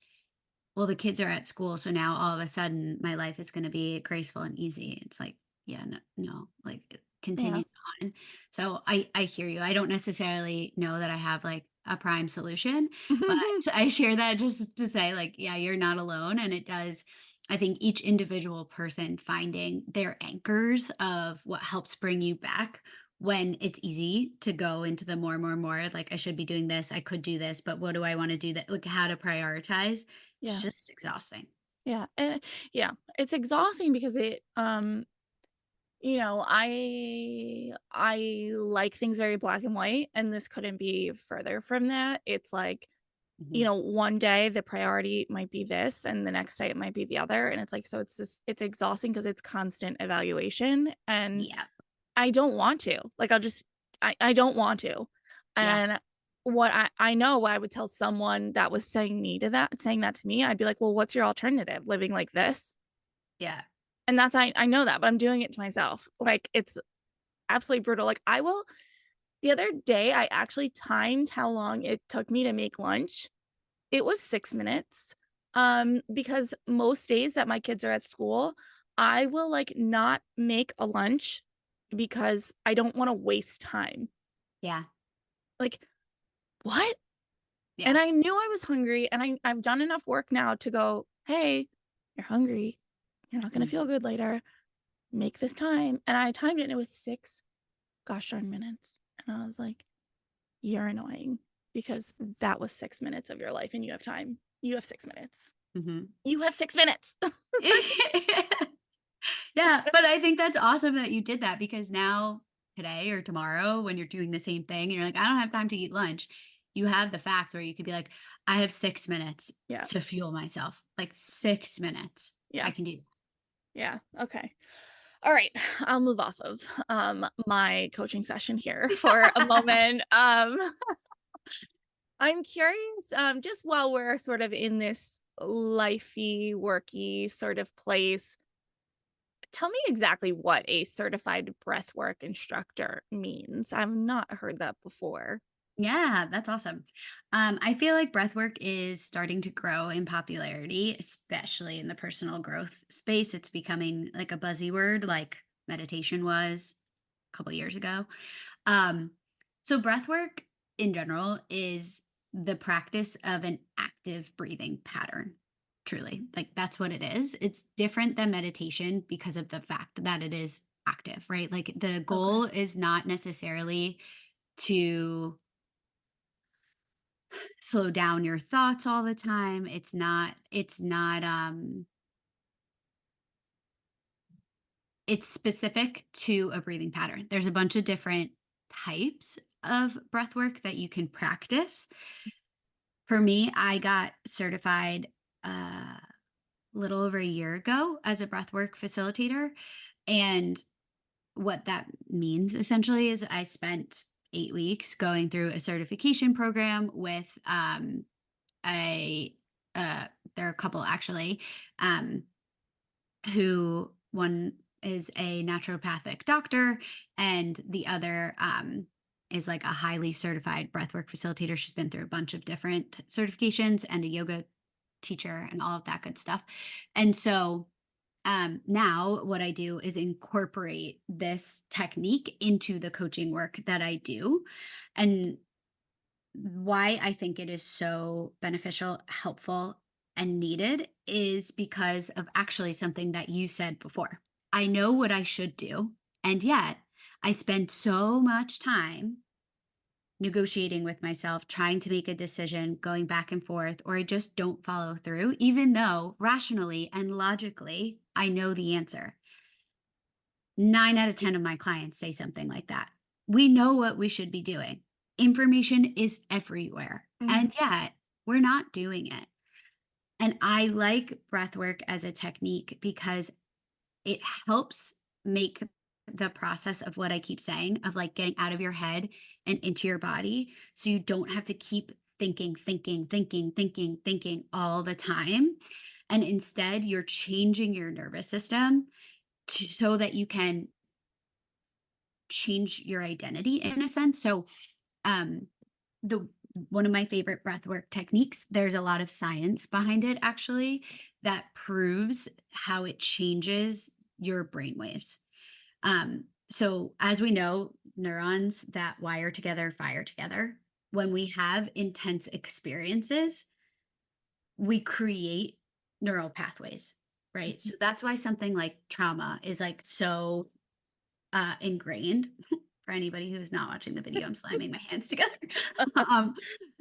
Speaker 2: well, the kids are at school, so now all of a sudden my life is going to be graceful and easy. It's like, yeah, no, no, like it
Speaker 1: Yeah.
Speaker 2: continues on. So I hear you. I don't necessarily know that I have like a prime solution, but I share that just to say like, yeah, you're not alone. And it does, I think each individual person finding their anchors of what helps bring you back when it's easy to go into the more, like I should be doing this, I could do this, but what do I want to do, that like how to prioritize. It's
Speaker 1: Yeah.
Speaker 2: just exhausting.
Speaker 1: Yeah. And yeah, it's exhausting because I like things very black and white, and this couldn't be further from that. It's like,
Speaker 2: Mhm.
Speaker 1: one day the priority might be this and the next day it might be the other. And it's like, so it's exhausting because it's constant evaluation. And
Speaker 2: Yeah.
Speaker 1: I don't want to. Like I don't want to.
Speaker 2: Yeah.
Speaker 1: And what I know what I would tell someone that was saying that to me, I'd be like, well, what's your alternative? Living like this?
Speaker 2: Yeah.
Speaker 1: And I know that, but I'm doing it to myself. Like it's absolutely brutal. Like I will the other day I actually timed how long it took me to make lunch. It was 6 minutes, because most days that my kids are at school, I will, like, not make a lunch because I don't wanna waste time.
Speaker 2: Yeah.
Speaker 1: Like, "What?" And
Speaker 2: Yeah.
Speaker 1: I knew I was hungry, and I've done enough work now to go, "Hey, you're hungry. You're not gonna feel
Speaker 2: Mhm.
Speaker 1: good later. Make this time." And I timed it, and it was 6 gosh darn minutes. And I was like, "You're annoying because that was 6 minutes of your life, and you have time. You have 6 minutes.
Speaker 2: Mhm.
Speaker 1: You have 6 minutes."
Speaker 2: Yeah, but I think that's awesome that you did that, because now, today or tomorrow, when you're doing the same thing and you're like, I don't have time to eat lunch, you have the facts where you could be like, I have 6 minutes
Speaker 1: Yeah.
Speaker 2: to fuel myself. Like 6 minutes. I
Speaker 1: Yeah.
Speaker 2: can do.
Speaker 1: Yeah. Okay. All right. I'll move off of my coaching session here for a moment. I'm curious, just while we're sort of in this lifey, worky sort of place, tell me exactly what a certified breathwork instructor means. I've not heard that before.
Speaker 2: Yeah, that's awesome. I feel like breathwork is starting to grow in popularity, especially in the personal growth space. It's becoming like a buzzy word, like meditation was a couple years ago. Um, so breathwork in general is the practice of an active breathing pattern. Truly, like that's what it is. It's different than meditation because of the fact that it is active, right? Like the
Speaker 1: Okay.
Speaker 2: goal is not necessarily to slow down your thoughts all the time. It's specific to a breathing pattern. There's a bunch of different types of breath work that you can practice. For me, I got certified a little over a year ago as a breathwork facilitator. And what that means essentially is I spent 8 weeks going through a certification program with a uh, there are a couple actually, um, who one is a naturopathic doctor and the other is like a highly certified breathwork facilitator. She's been through a bunch of different certifications and a yoga teacher and all of that good stuff. And so now what I do is incorporate this technique into the coaching work that I do. And why I think it is so beneficial, helpful, and needed is because of actually something that you said before. I know what I should do, and yet I spend so much time negotiating with myself, trying to make a decision, going back and forth, or I just don't follow through, even though rationally and logically I know the answer. 9 out of 10 of my clients say something like that. We know what we should be doing. Information is everywhere.
Speaker 1: Mhm.
Speaker 2: And yet, we're not doing it. And I like breath work as a technique because it helps make the process of what I keep saying, of like getting out of your head and into your body. So you don't have to keep thinking all the time. And instead, you're changing your nervous system so that you can change your identity in a sense. So um the one of my favorite breathwork techniques. There's a lot of science behind it, actually, that proves how it changes your brain waves. So, as we know, neurons that wire together fire together. When we have intense experiences, we create neural pathways, right?
Speaker 1: Mhm.
Speaker 2: So that's why something like trauma is like so ingrained. For anybody who's not watching the video, I'm slamming my hands together. um,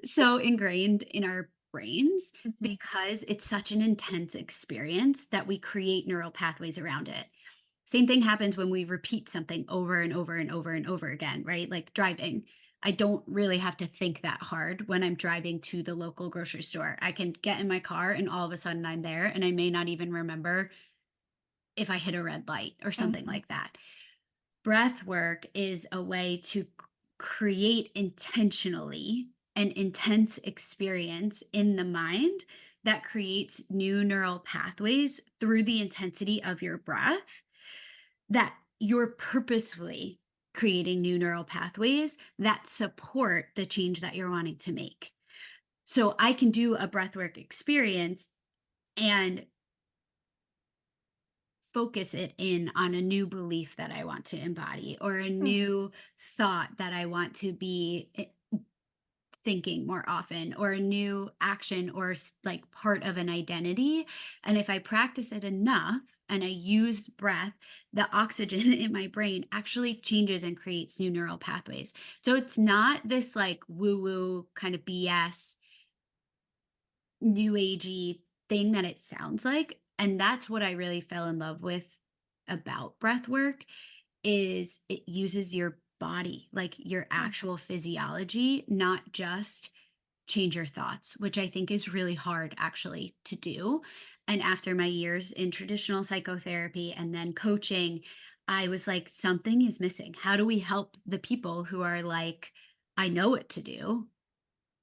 Speaker 2: so ingrained in our brains
Speaker 1: Mhm.
Speaker 2: because it's such an intense experience that we create neural pathways around it. Same thing happens when we repeat something over and over and over and over again, right? Like driving. I don't really have to think that hard when I'm driving to the local grocery store. I can get in my car and all of a sudden I'm there and I may not even remember if I hit a red light or something
Speaker 1: Mhm.
Speaker 2: like that. Breath work is a way to create intentionally an intense experience in the mind that creates new neural pathways through the intensity of your breath, that you're purposefully creating new neural pathways that support the change that you're wanting to make. So I can do a breathwork experience and focus it in on a new belief that I want to embody or a
Speaker 1: Mm.
Speaker 2: new thought that I want to be thinking more often or a new action or like part of an identity. And if I practice it enough and I use breath, the oxygen in my brain actually changes and creates new neural pathways. So it's not this like woo woo kind of BS new agey thing that it sounds like. And that's what I really fell in love with about breath work is it uses your body, like your
Speaker 1: Yeah.
Speaker 2: actual physiology, not just change your thoughts, which I think is really hard actually to do. And after my years in traditional psychotherapy and then coaching, I was like, something is missing. How do we help the people who are like, I know what to do,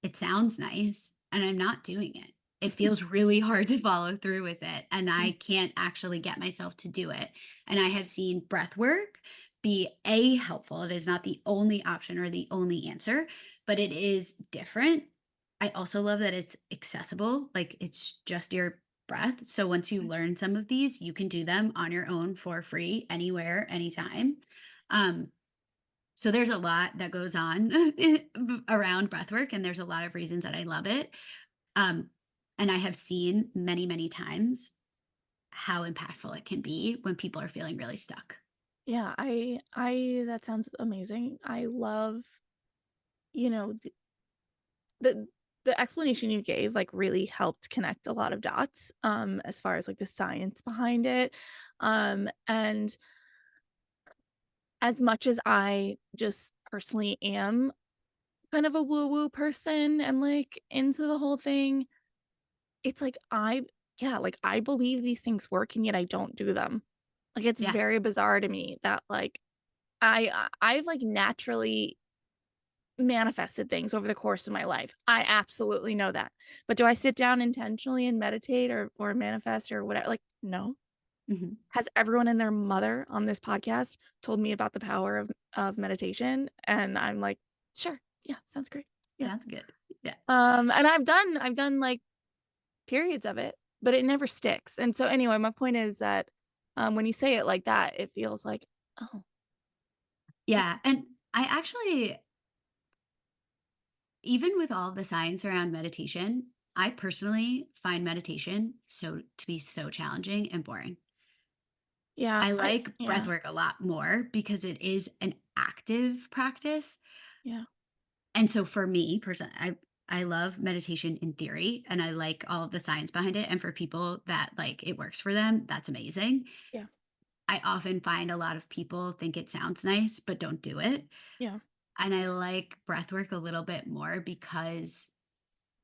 Speaker 2: it sounds nice, and I'm not doing it. It feels really hard to follow through with it, and I
Speaker 1: Mm.
Speaker 2: can't actually get myself to do it. And I have seen breath work be a helpful. It is not the only option or the only answer, but it is different. I also love that it's accessible, like it's just your breath. So once you learn some of these, you can do them on your own for free anywhere, anytime. Um, so there's a lot that goes on around breathwork, and there's a lot of reasons that I love it. Um, and I have seen many, many times how impactful it can be when people are feeling really stuck.
Speaker 1: Yeah, I that sounds amazing. I love, you know, the the explanation you gave, like, really helped connect a lot of dots, as far as, like, the science behind it, and as much as I just personally am kind of a woo-woo person and, like, into the whole thing, it's like yeah, like, I believe these things work, and yet I don't do them. Like, it's
Speaker 2: Yeah.
Speaker 1: very bizarre to me that, like, I've, like, naturally manifested things over the course of my life. I absolutely know that. But do I sit down intentionally and meditate or manifest or whatever? Like, no.
Speaker 2: Mhm.
Speaker 1: Has everyone and their mother on this podcast told me about the power of meditation? And I'm like, "Sure. Yeah, sounds great." Yeah.
Speaker 2: That's good. Yeah.
Speaker 1: And I've done, like, periods of it, but it never sticks. And so anyway, my point is that, when you say it like that, it feels like, "Oh, okay."
Speaker 2: Yeah. And I actually, even with all the science around meditation, I personally find meditation to be so challenging and boring.
Speaker 1: Yeah,
Speaker 2: I like
Speaker 1: yeah,
Speaker 2: breathwork a lot more because it is an active practice.
Speaker 1: yeah,
Speaker 2: And so for me personally, I love meditation in theory and I like all of the science behind it. And for people that like it works for them, that's amazing.
Speaker 1: yeah,
Speaker 2: I often find a lot of people think it sounds nice, but don't do it.
Speaker 1: yeah.
Speaker 2: And I like breathwork a little bit more because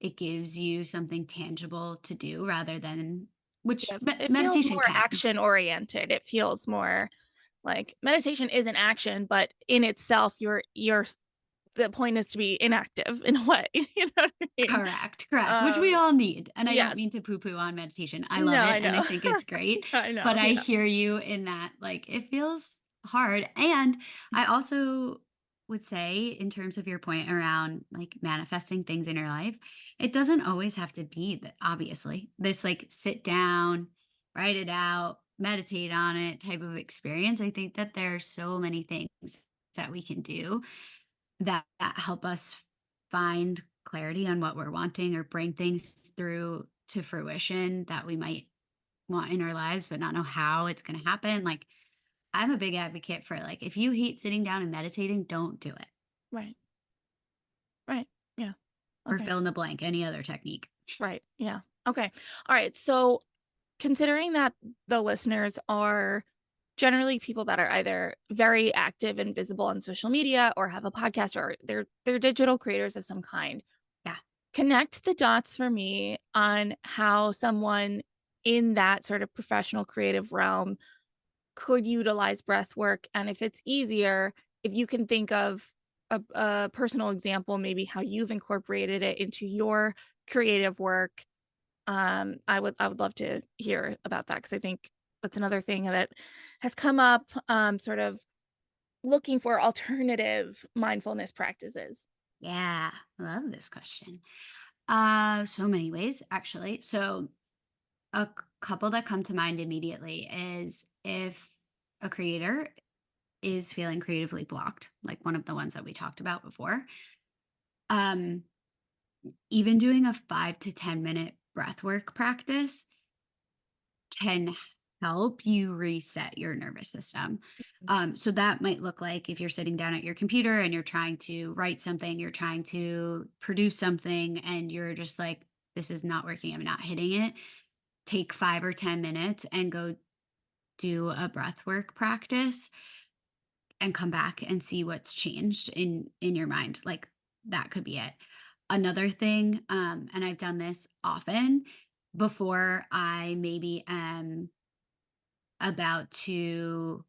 Speaker 2: it gives you something tangible to do rather than which
Speaker 1: Yeah, it feels
Speaker 2: meditation
Speaker 1: more
Speaker 2: can.
Speaker 1: action oriented. It feels more like meditation is an action, but in itself, the point is to be inactive in a way. You know what I mean?
Speaker 2: Correct, correct, which we
Speaker 1: Um,
Speaker 2: all need, and I don't
Speaker 1: yes.
Speaker 2: mean to poo-poo on meditation, I
Speaker 1: No,
Speaker 2: love it,
Speaker 1: I
Speaker 2: and I
Speaker 1: know.
Speaker 2: think it's great,
Speaker 1: I
Speaker 2: but
Speaker 1: know,
Speaker 2: I
Speaker 1: yeah.
Speaker 2: hear you in that, like, it feels hard, and I also would say in terms of your point around like manifesting things in your life, it doesn't always have to be that obviously this like sit down, write it out, meditate on it type of experience. I think that there are so many things that we can do that help us find clarity on what we're wanting or bring things through to fruition that we might want in our lives, but not know how it's going to happen. Like, I'm a big advocate for like, if you hate sitting down and meditating, don't do it
Speaker 1: Right. Right. Yeah.
Speaker 2: or
Speaker 1: Okay.
Speaker 2: fill in the blank, any other technique.
Speaker 1: Right. Yeah. Okay. All right. So considering that the listeners are generally people that are either very active and visible on social media or have a podcast or they're digital creators of some kind,
Speaker 2: Yeah.
Speaker 1: connect the dots for me on how someone in that sort of professional creative realm could utilize breath work, and if it's easier, if you can think of a personal example, maybe how you've incorporated it into your creative work. I would love to hear about that because I think that's another thing that has come up, sort of looking for alternative mindfulness practices.
Speaker 2: Yeah. I love this question. So many ways, actually. So couple that come to mind immediately is if a creator is feeling creatively blocked, like one of the ones that we talked about before. Um, Even doing a 5 to 10 minute breath work practice can help you reset your nervous system. So that might look like if you're sitting down at your computer and you're trying to write something, you're trying to produce something, and you're just like, this is not working, I'm not hitting it. Take 5 or 10 minutes and go do a breath work practice and come back and see what's changed in your mind. Like, that could be it. Another thing, and I've done this often before I maybe am about to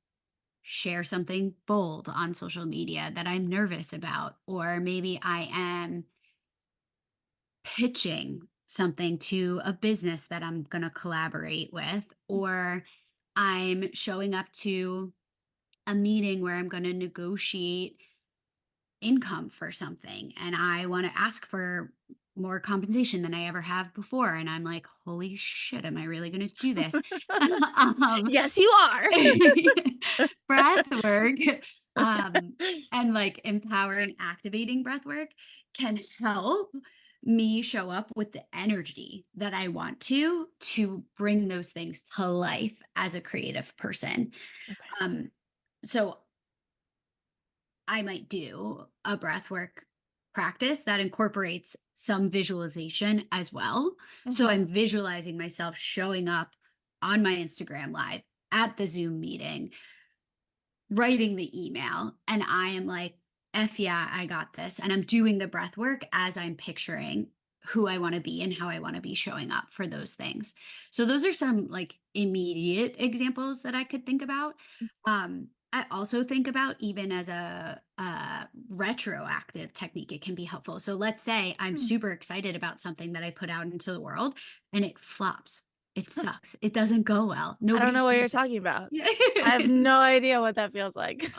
Speaker 2: share something bold on social media that I'm nervous about, or maybe I am pitching something to a business that I'm going to collaborate with, or I'm showing up to a meeting where I'm going to negotiate income for something and I want to ask for more compensation than I ever have before. And I'm like, holy shit, am I really going to do this? um,
Speaker 1: Yes, you are.
Speaker 2: Breath work, um, and like empowering, activating breath work can help me show up with the energy that I want to bring those things to life as a creative person.
Speaker 1: Okay.
Speaker 2: Um, so I might do a breath work practice that incorporates some visualization as well. So
Speaker 1: Mhm.
Speaker 2: I'm visualizing myself showing up on my Instagram live at the Zoom meeting, writing the email, and I am like, F yeah, I got this. And I'm doing the breath work as I'm picturing who I want to be and how I want to be showing up for those things. So those are some like immediate examples that I could think about. I also think about even as a retroactive technique, it can be helpful. So let's say I'm
Speaker 1: Hmm.
Speaker 2: super excited about something that I put out into the world and it flops. It sucks. It doesn't go well.
Speaker 1: I don't
Speaker 2: Nobody
Speaker 1: know what
Speaker 2: sees
Speaker 1: you're
Speaker 2: it.
Speaker 1: talking about.
Speaker 2: Yeah.
Speaker 1: I have no idea what that feels like.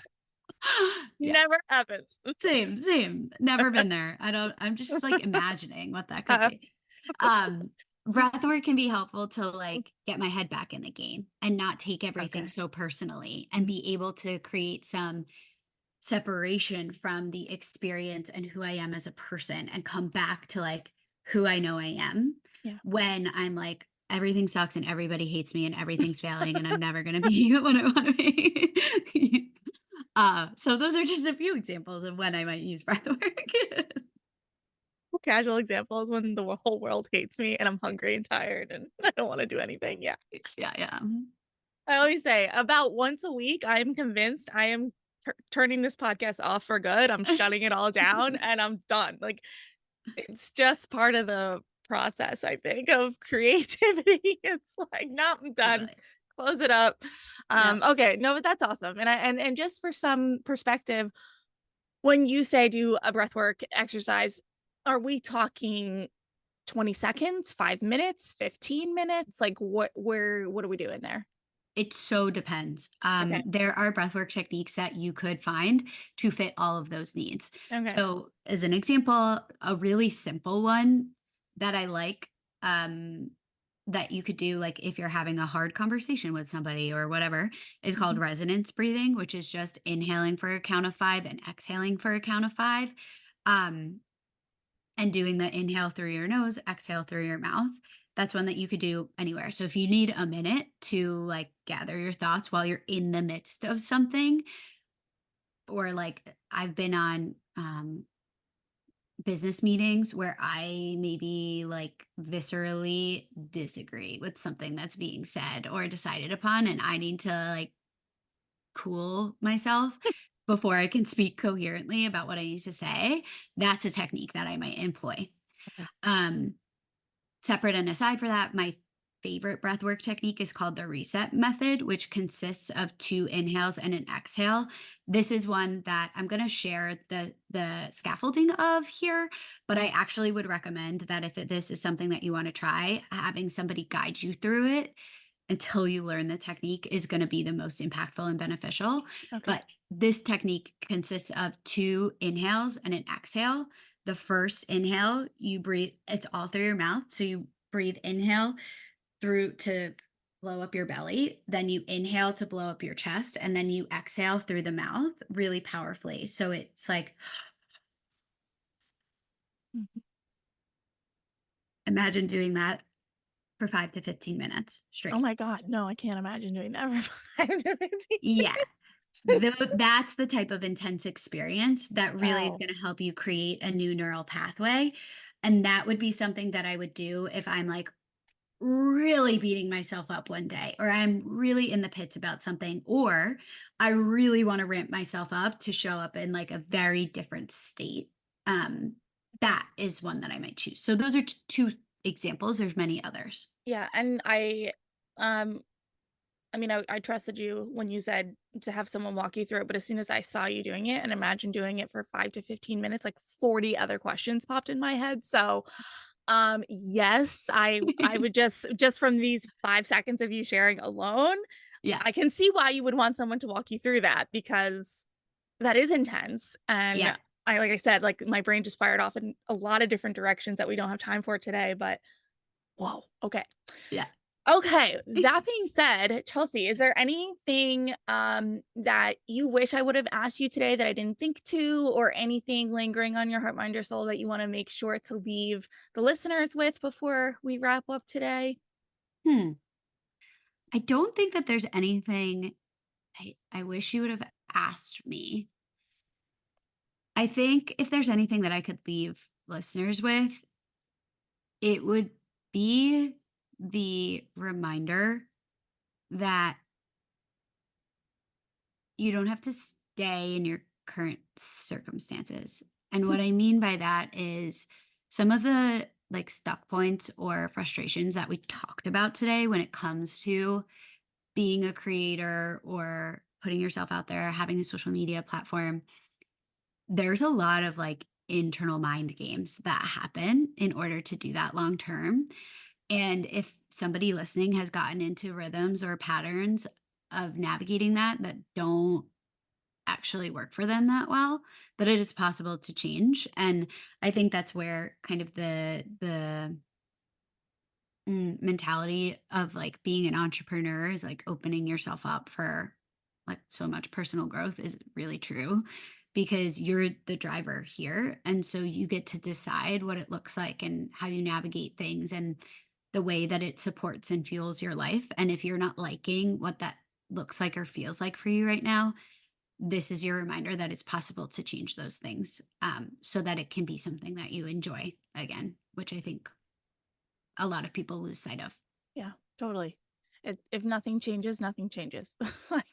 Speaker 2: Yeah.
Speaker 1: Never happens.
Speaker 2: Same, same. Never been there. I'm just like imagining what that could be. Um, Breath work can be helpful to like get my head back in the game and not take everything
Speaker 1: Okay.
Speaker 2: so personally and be able to create some separation from the experience and who I am as a person and come back to like who I know I am
Speaker 1: Yeah.
Speaker 2: when I'm like everything sucks and everybody hates me and everything's failing and I'm never going to be what I want to be. So those are just a few examples of when I might use breath work.
Speaker 1: Casual examples when the whole world hates me and I'm hungry and tired and I don't want to do anything. Yeah.
Speaker 2: Yeah, yeah.
Speaker 1: I always say about once a week, I'm convinced I am turning this podcast off for good. I'm shutting it all down and I'm done. Like, it's just part of the process, I think, of creativity. It's like, no, I'm done.
Speaker 2: Totally.
Speaker 1: Close it up.
Speaker 2: Yeah.
Speaker 1: Okay, no, but that's awesome. And just for some perspective, when you say do a breathwork exercise, are we talking 20 seconds, 5 minutes, 15 minutes? Like what are we doing there?
Speaker 2: It so depends.
Speaker 1: Okay.
Speaker 2: There are breathwork techniques that you could find to fit all of those needs.
Speaker 1: Okay.
Speaker 2: So, as an example, a really simple one that I like, um, that you could do, like if you're having a hard conversation with somebody or whatever, is called
Speaker 1: Mhm.
Speaker 2: resonance breathing, which is just inhaling for a count of 5 and exhaling for a count of 5. Um, and doing the inhale through your nose, exhale through your mouth. That's one that you could do anywhere. So if you need a minute to like gather your thoughts while you're in the midst of something, or like I've been on business meetings where I maybe like viscerally disagree with something that's being said or decided upon, and I need to like cool myself before I can speak coherently about what I need to say. That's a technique that I might employ.
Speaker 1: Okay.
Speaker 2: Um, Separate and aside for that, my favorite breathwork technique is called the reset method, which consists of 2 inhales and an exhale. This is one that I'm going to share the scaffolding of here, but I actually would recommend that if this is something that you want to try, having somebody guide you through it until you learn the technique is going to be the most impactful and beneficial.
Speaker 1: Okay.
Speaker 2: But this technique consists of 2 inhales and an exhale. The first inhale, you breathe, it's all through your mouth. So you breathe inhale through to blow up your belly, then you inhale to blow up your chest, and then you exhale through the mouth really powerfully. So it's like,
Speaker 1: Mhm.
Speaker 2: imagine doing that for 5 to 15 minutes
Speaker 1: Oh
Speaker 2: straight.
Speaker 1: my god, no, I can't imagine doing that for 5 to 15
Speaker 2: Yeah.
Speaker 1: minutes.
Speaker 2: That's the type of intense experience that really is
Speaker 1: Wow.
Speaker 2: gonna help you create a new neural pathway, and that would be something that I would do if I'm, like, really beating myself up one day, or I'm really in the pits about something, or I really wanna ramp myself up to show up in, like, a very different state. Um, that is one that I might choose. So those are t 2 examples, there's many others.
Speaker 1: Yeah, and um I mean, I trusted you when you said to have someone walk you through it, but as soon as I saw you doing it and imagine doing it for 5 to 15 minutes, like 40 other questions popped in my head. So, yes, I would just from these 5 seconds of you sharing alone,
Speaker 2: Yeah,
Speaker 1: I can see why you would want someone to walk you through that because that is intense.
Speaker 2: yeah,
Speaker 1: And I like I said, like my brain just fired off in a lot of different directions that we don't have time for today, but whoa, okay.
Speaker 2: yeah.
Speaker 1: Okay, that being said, Chelsea, is there anything, that you wish I would have asked you today that I didn't think to, or anything lingering on your heart, mind, or soul that you wanna make sure to leave the listeners with before we wrap up today?
Speaker 2: Hmm. I don't think that there's anything I wish you would have asked me. I think if there's anything that I could leave listeners with, it would be the reminder that you don't have to stay in your current circumstances. And what I mean by that is some of the like stuck points or frustrations that we talked about today when it comes to being a creator or putting yourself out there, having a social media platform. There's a lot of, like, internal mind games that happen in order to do that long term, and if somebody listening has gotten into rhythms or patterns of navigating that don't actually work for them that well, that it is possible to change, and I think that's where kind of the mentality of, like, being an entrepreneur is, like, opening yourself up for, like, so much personal growth is really true because you're the driver here, and so you get to decide what it looks like and how you navigate things and the way that it supports and fuels your life, and if you're not liking what that looks like or feels like for you right now, this is your reminder that it's possible to change those things, so that it can be something that you enjoy again, which I think a lot of people lose sight of.
Speaker 1: Yeah, totally. If nothing changes, nothing changes. Like,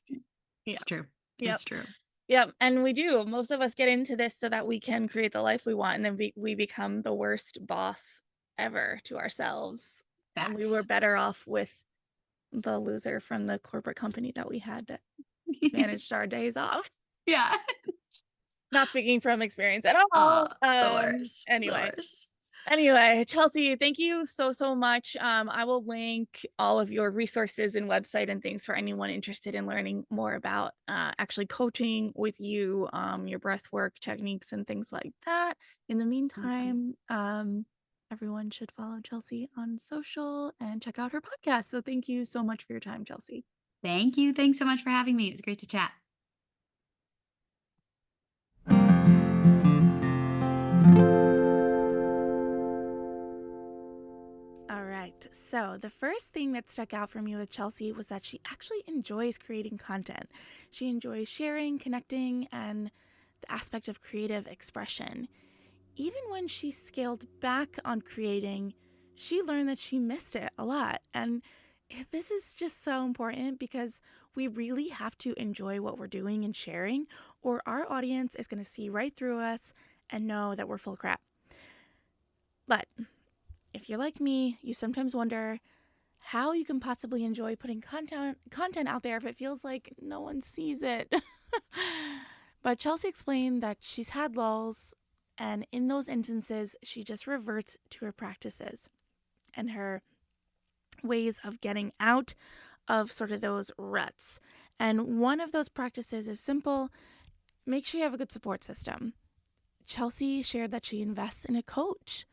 Speaker 1: yeah,
Speaker 2: It's true.
Speaker 1: yep,
Speaker 2: It's true.
Speaker 1: yep, and we do. Most of us get into this so that we can create the life we want, and then we become the worst boss ever to ourselves, and we were
Speaker 2: Facts.
Speaker 1: better off with the loser from the corporate company that we had that managed our days off.
Speaker 2: Yeah.
Speaker 1: Not speaking from experience at all.
Speaker 2: The worst. The
Speaker 1: Anyway,
Speaker 2: worst.
Speaker 1: Anyway, Chelsea, thank you so much. I will link all of your resources and website and things for anyone interested in learning more about actually coaching with you, your breath work techniques and things like that. In the
Speaker 2: Awesome.
Speaker 1: meantime, everyone should follow Chelsea on social and check out her podcast. So thank you so much for your time, Chelsea.
Speaker 2: Thank you. Thanks so much for having me. It was great to chat.
Speaker 1: All right. So, the first thing that stuck out for me with Chelsea was that she actually enjoys creating content. She enjoys sharing, connecting, and the aspect of creative expression. Even when she scaled back on creating, she learned that she missed it a lot. And this is just so important because we really have to enjoy what we're doing and sharing, or our audience is going to see right through us and know that we're full of crap. But if you're like me, you sometimes wonder how you can possibly enjoy putting content out there if it feels like no one sees it. But Chelsea explained that she's had lulls, and in those instances, she just reverts to her practices and her ways of getting out of sort of those ruts. And one of those practices is simple: make sure you have a good support system. Chelsea shared that she invests in a coach.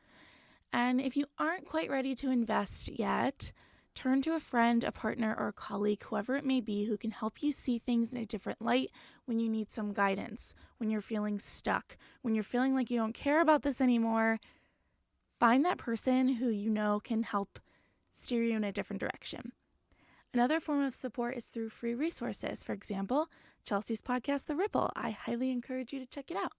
Speaker 1: And if you aren't quite ready to invest yet, turn to a friend, a partner, or a colleague, whoever it may be, who can help you see things in a different light when you need some guidance, when you're feeling stuck, when you're feeling like you don't care about this anymore. Find that person who you know can help steer you in a different direction. Another form of support is through free resources. For example, Chelsea's podcast, The Ripple. I highly encourage you to check it out.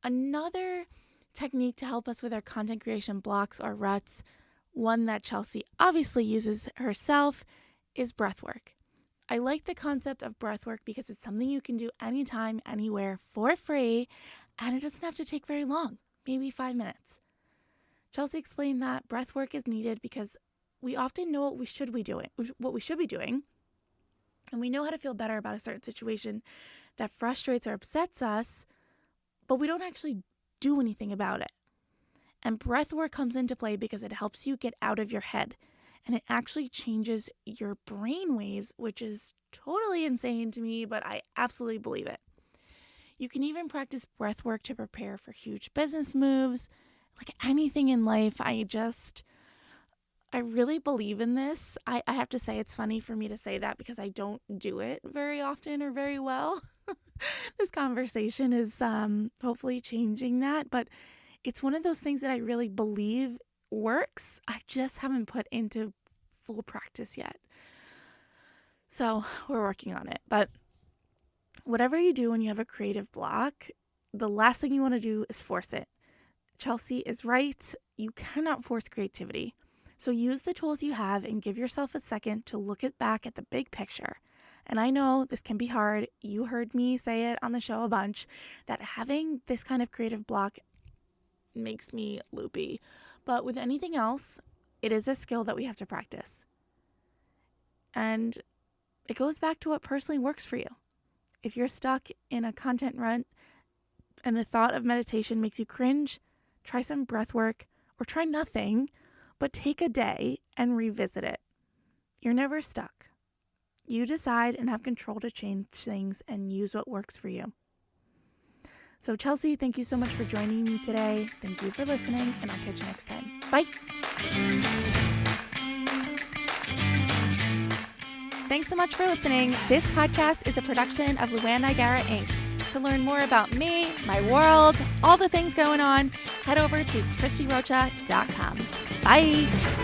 Speaker 1: Another technique to help us with our content creation blocks or ruts, one that Chelsea obviously uses herself, is breathwork. I like the concept of breathwork because it's something you can do anytime, anywhere for free, and it doesn't have to take very long, maybe 5 minutes. Chelsea explained that breathwork is needed because we often know what we should be doing, and we know how to feel better about a certain situation that frustrates or upsets us, but we don't actually do anything about it. And breath work comes into play because it helps you get out of your head, and it actually changes your brain waves, which is totally insane to me, but I absolutely believe it. You can even practice breath work to prepare for huge business moves, like anything in life. I really believe in this. I have to say, it's funny for me to say that because I don't do it very often or very well. This conversation is hopefully changing that, but it's one of those things that I really believe works. I just haven't put into full practice yet. So we're working on it. But whatever you do when you have a creative block, the last thing you want to do is force it. Chelsea is right. You cannot force creativity. So use the tools you have and give yourself a second to look back at the big picture. And I know this can be hard. You heard me say it on the show a bunch, that having this kind of creative block makes me loopy. But with anything else, it is a skill that we have to practice. And it goes back to what personally works for you. If you're stuck in a content rut and the thought of meditation makes you cringe, try some breath work or try nothing, but take a day and revisit it. You're never stuck. You decide and have control to change things and use what works for you. So Chelsea, thank you so much for joining me today. Thank you for listening, and I'll catch you next time. Bye. Thanks so much for listening. This podcast is a production of Luann Nigara, Inc. To learn more about me, my world, all the things going on, head over to christyrocha.com. Bye.